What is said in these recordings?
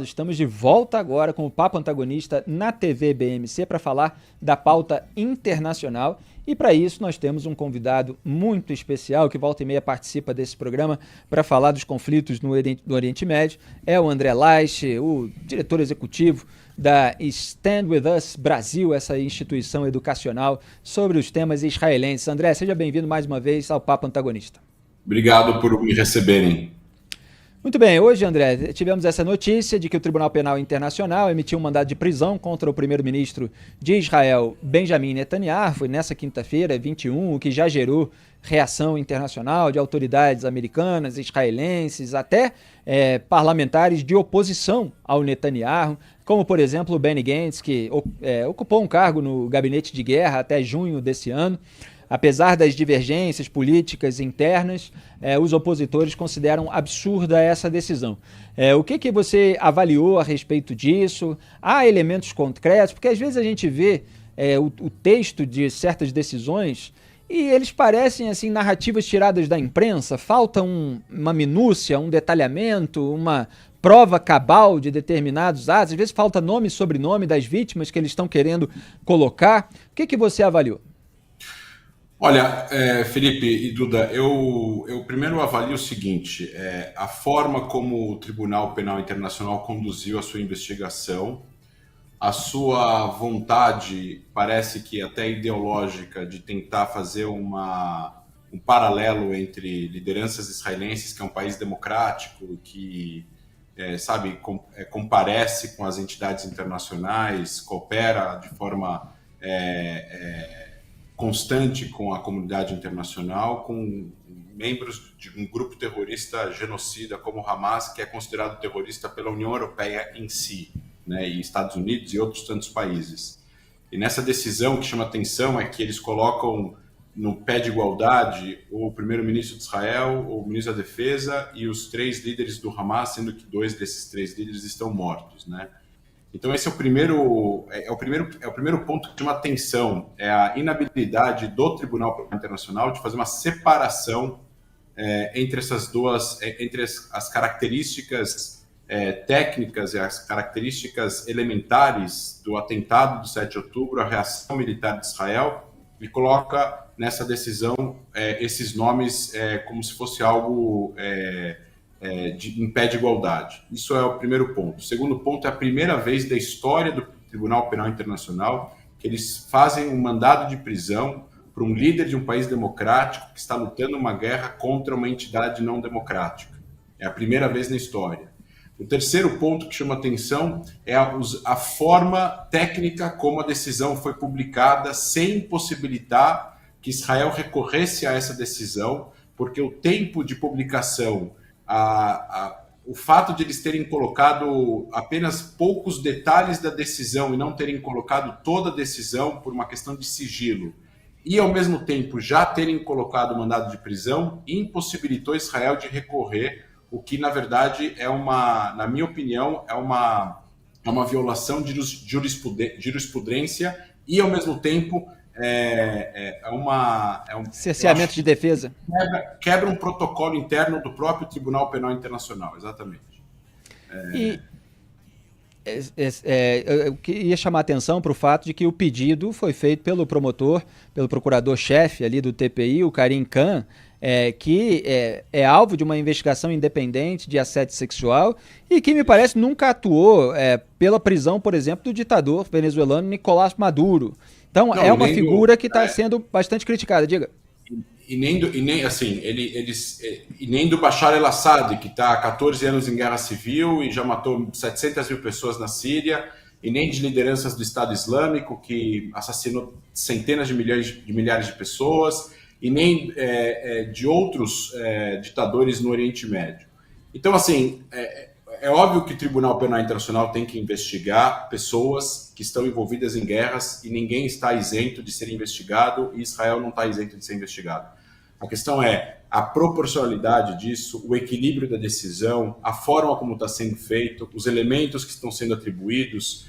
Estamos de volta agora com o Papo Antagonista na TV BMC para falar da pauta internacional. E para isso nós temos um convidado muito especial que volta e meia participa desse programa para falar dos conflitos no Oriente Médio. É o André Laiche, o diretor executivo da Stand With Us Brasil, essa instituição educacional sobre os temas israelenses. André, seja bem-vindo mais uma vez ao Papo Antagonista. Obrigado por me receberem. Muito bem, hoje, André, tivemos essa notícia de que o Tribunal Penal Internacional emitiu um mandado de prisão contra o primeiro-ministro de Israel, Benjamin Netanyahu. Foi nessa quinta-feira, 21, o que já gerou reação internacional de autoridades americanas, israelenses, até parlamentares de oposição ao Netanyahu, como, por exemplo, o Benny Gantz, que ocupou um cargo no gabinete de guerra até junho desse ano. Apesar das divergências políticas internas, os opositores consideram absurda essa decisão. O que você avaliou a respeito disso? Há elementos concretos? Porque às vezes a gente vê o texto de certas decisões e eles parecem assim narrativas tiradas da imprensa. Falta uma minúcia, um detalhamento, uma prova cabal de determinados atos. Às vezes falta nome e sobrenome das vítimas que eles estão querendo colocar. O que você avaliou? Olha, Felipe e Duda, eu primeiro avalio o seguinte, a forma como o Tribunal Penal Internacional conduziu a sua investigação, a sua vontade, parece que até ideológica, de tentar fazer um paralelo entre lideranças israelenses, que é um país democrático, que comparece com as entidades internacionais, coopera de forma constante com a comunidade internacional, com membros de um grupo terrorista genocida como o Hamas, que é considerado terrorista pela União Europeia em si, né, e Estados Unidos e outros tantos países. E nessa decisão, o que chama atenção é que eles colocam no pé de igualdade o primeiro-ministro de Israel, o ministro da Defesa e os 3 líderes do Hamas, sendo que 2 desses 3 líderes estão mortos, né? Então esse é o primeiro ponto que chama atenção, é a inabilidade do Tribunal Penal Internacional de fazer uma separação entre essas duas, entre as características técnicas e as características elementares do atentado do 7 de outubro, a reação militar de Israel, e coloca nessa decisão esses nomes como se fosse algo em pé de igualdade. Isso é o primeiro ponto. O segundo ponto é a primeira vez da história do Tribunal Penal Internacional que eles fazem um mandado de prisão para um líder de um país democrático que está lutando uma guerra contra uma entidade não democrática. É a primeira vez na história. O terceiro ponto que chama atenção é a forma técnica como a decisão foi publicada, sem possibilitar que Israel recorresse a essa decisão, porque o tempo de publicação, o fato de eles terem colocado apenas poucos detalhes da decisão e não terem colocado toda a decisão por uma questão de sigilo, e ao mesmo tempo já terem colocado o mandado de prisão, impossibilitou Israel de recorrer, o que na verdade na minha opinião, é uma violação de jurisprudência e ao mesmo tempo cerceamento de defesa. Quebra um protocolo interno do próprio Tribunal Penal Internacional, exatamente. Eu queria chamar a atenção para o fato de que o pedido foi feito pelo procurador-chefe ali do TPI, o Karim Khan, que é alvo de uma investigação independente de assédio sexual e que, me parece, nunca atuou pela prisão, por exemplo, do ditador venezuelano Nicolás Maduro. Então, é uma figura que está sendo bastante criticada. Diga. E nem do Bashar el-Assad, que está há 14 anos em guerra civil e já matou 700 mil pessoas na Síria, e nem de lideranças do Estado Islâmico, que assassinou centenas de milhares de pessoas, e nem de outros ditadores no Oriente Médio. Então, assim, é óbvio que o Tribunal Penal Internacional tem que investigar pessoas que estão envolvidas em guerras e ninguém está isento de ser investigado e Israel não está isento de ser investigado. A questão é a proporcionalidade disso, o equilíbrio da decisão, a forma como está sendo feito, os elementos que estão sendo atribuídos,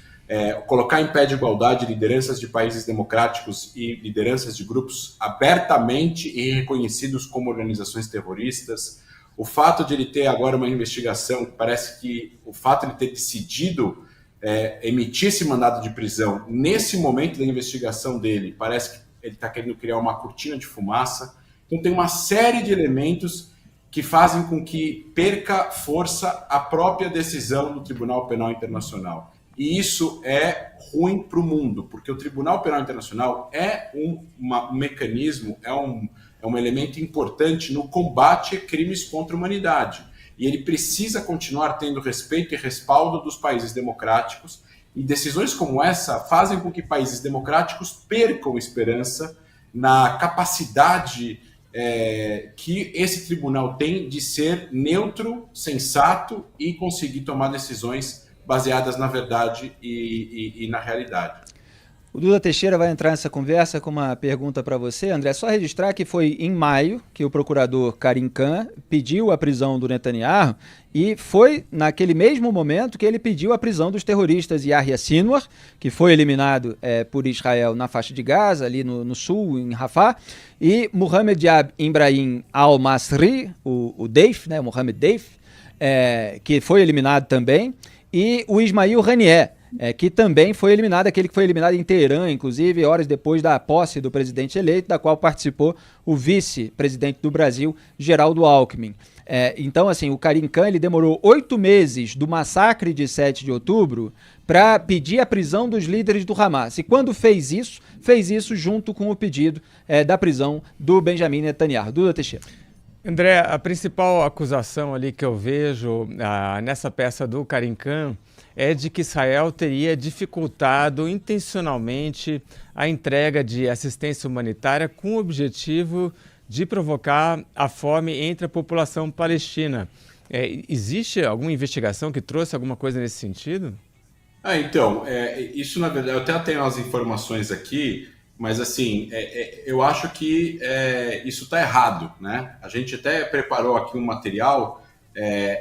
colocar em pé de igualdade lideranças de países democráticos e lideranças de grupos abertamente e reconhecidos como organizações terroristas, O fato de ele ter agora uma investigação, parece que o fato de ele ter decidido emitir esse mandado de prisão nesse momento da investigação dele, parece que ele está querendo criar uma cortina de fumaça. Então tem uma série de elementos que fazem com que perca força a própria decisão do Tribunal Penal Internacional. E isso é ruim para o mundo, porque o Tribunal Penal Internacional é um mecanismo, é um elemento importante no combate a crimes contra a humanidade. E ele precisa continuar tendo respeito e respaldo dos países democráticos, e decisões como essa fazem com que países democráticos percam esperança na capacidade que esse tribunal tem de ser neutro, sensato e conseguir tomar decisões baseadas na verdade e na realidade. O Duda Teixeira vai entrar nessa conversa com uma pergunta para você, André. Só registrar que foi em maio que o procurador Karim Khan pediu a prisão do Netanyahu, e foi naquele mesmo momento que ele pediu a prisão dos terroristas Yahya Sinwar, que foi eliminado por Israel na faixa de Gaza, ali no sul, em Rafah, e Mohamed Ibrahim al-Masri, o Deif, né, Mohamed Deif, que foi eliminado também, e o Ismail Haniyeh, que também foi eliminado, aquele que foi eliminado em Teherã, inclusive, horas depois da posse do presidente eleito, da qual participou o vice-presidente do Brasil, Geraldo Alckmin. Então, assim, o Karim Khan ele demorou 8 meses do massacre de 7 de outubro para pedir a prisão dos líderes do Hamas. E quando fez isso junto com o pedido da prisão do Benjamin Netanyahu. Duda Teixeira. André, a principal acusação ali que eu vejo nessa peça do Karim Khan é de que Israel teria dificultado intencionalmente a entrega de assistência humanitária com o objetivo de provocar a fome entre a população palestina. Existe alguma investigação que trouxe alguma coisa nesse sentido? Então, isso na verdade, eu até tenho as informações aqui, mas assim, eu acho que isso está errado, né? A gente até preparou aqui um material,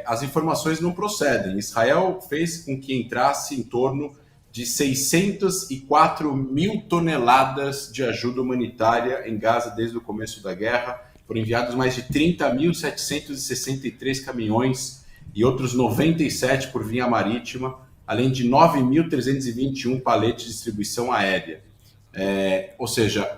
as informações não procedem. Israel fez com que entrasse em torno de 604 mil toneladas de ajuda humanitária em Gaza desde o começo da guerra. Foram enviados mais de 30.763 caminhões e outros 97 por via marítima, além de 9.321 paletes de distribuição aérea. Ou seja,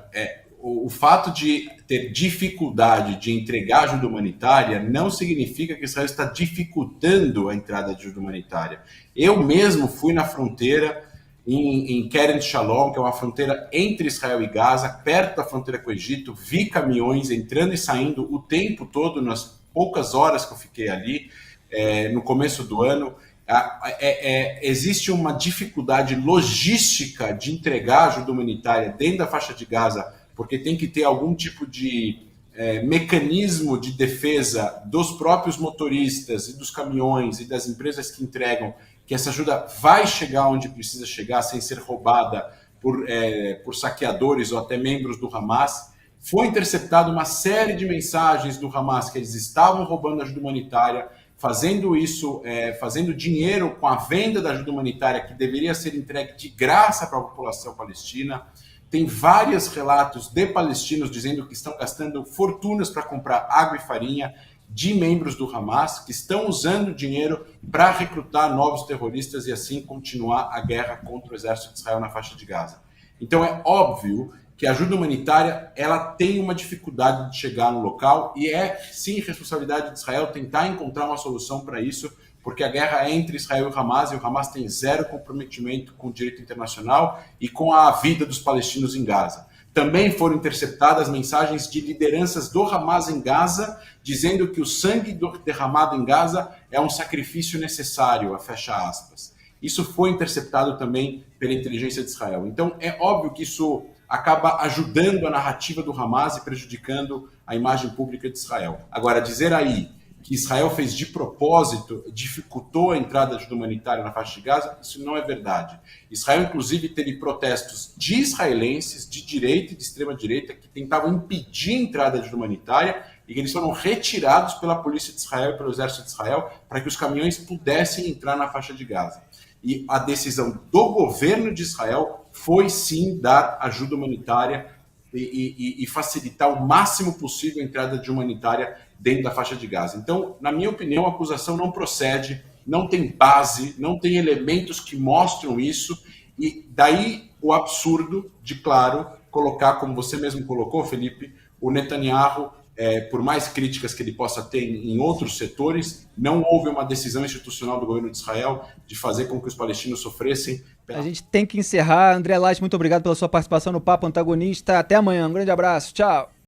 o fato de ter dificuldade de entregar ajuda humanitária não significa que Israel está dificultando a entrada de ajuda humanitária. Eu mesmo fui na fronteira em Kerem Shalom, que é uma fronteira entre Israel e Gaza, perto da fronteira com o Egito, vi caminhões entrando e saindo o tempo todo, nas poucas horas que eu fiquei ali, no começo do ano. Existe uma dificuldade logística de entregar ajuda humanitária dentro da faixa de Gaza, porque tem que ter algum tipo de mecanismo de defesa dos próprios motoristas e dos caminhões e das empresas que entregam, que essa ajuda vai chegar onde precisa chegar sem ser roubada por saqueadores ou até membros do Hamas. Foi interceptada uma série de mensagens do Hamas que eles estavam roubando ajuda humanitária, fazendo isso, fazendo dinheiro com a venda da ajuda humanitária que deveria ser entregue de graça para a população palestina. Tem vários relatos de palestinos dizendo que estão gastando fortunas para comprar água e farinha de membros do Hamas, que estão usando dinheiro para recrutar novos terroristas e assim continuar a guerra contra o exército de Israel na faixa de Gaza. Então é óbvio que a ajuda humanitária ela tem uma dificuldade de chegar no local e sim responsabilidade de Israel tentar encontrar uma solução para isso, porque a guerra é entre Israel e o Hamas tem zero comprometimento com o direito internacional e com a vida dos palestinos em Gaza. Também foram interceptadas mensagens de lideranças do Hamas em Gaza, dizendo que o sangue derramado em Gaza é um sacrifício necessário, fecha aspas. Isso foi interceptado também pela inteligência de Israel. Então é óbvio que isso acaba ajudando a narrativa do Hamas e prejudicando a imagem pública de Israel. Agora, dizer aí que Israel fez de propósito, dificultou a entrada de ajuda humanitária na faixa de Gaza, isso não é verdade. Israel, inclusive, teve protestos de israelenses, de direita e de extrema-direita, que tentavam impedir a entrada de ajuda humanitária e que eles foram retirados pela polícia de Israel e pelo exército de Israel para que os caminhões pudessem entrar na faixa de Gaza. E a decisão do governo de Israel foi, sim, dar ajuda humanitária e facilitar o máximo possível a entrada de humanitária dentro da faixa de Gaza. Então, na minha opinião, a acusação não procede, não tem base, não tem elementos que mostram isso, e daí o absurdo de, claro, colocar, como você mesmo colocou, Felipe, o Netanyahu, por mais críticas que ele possa ter em outros setores, não houve uma decisão institucional do governo de Israel de fazer com que os palestinos sofressem. A gente tem que encerrar. André Lage, muito obrigado pela sua participação no Papo Antagonista. Até amanhã. Um grande abraço. Tchau.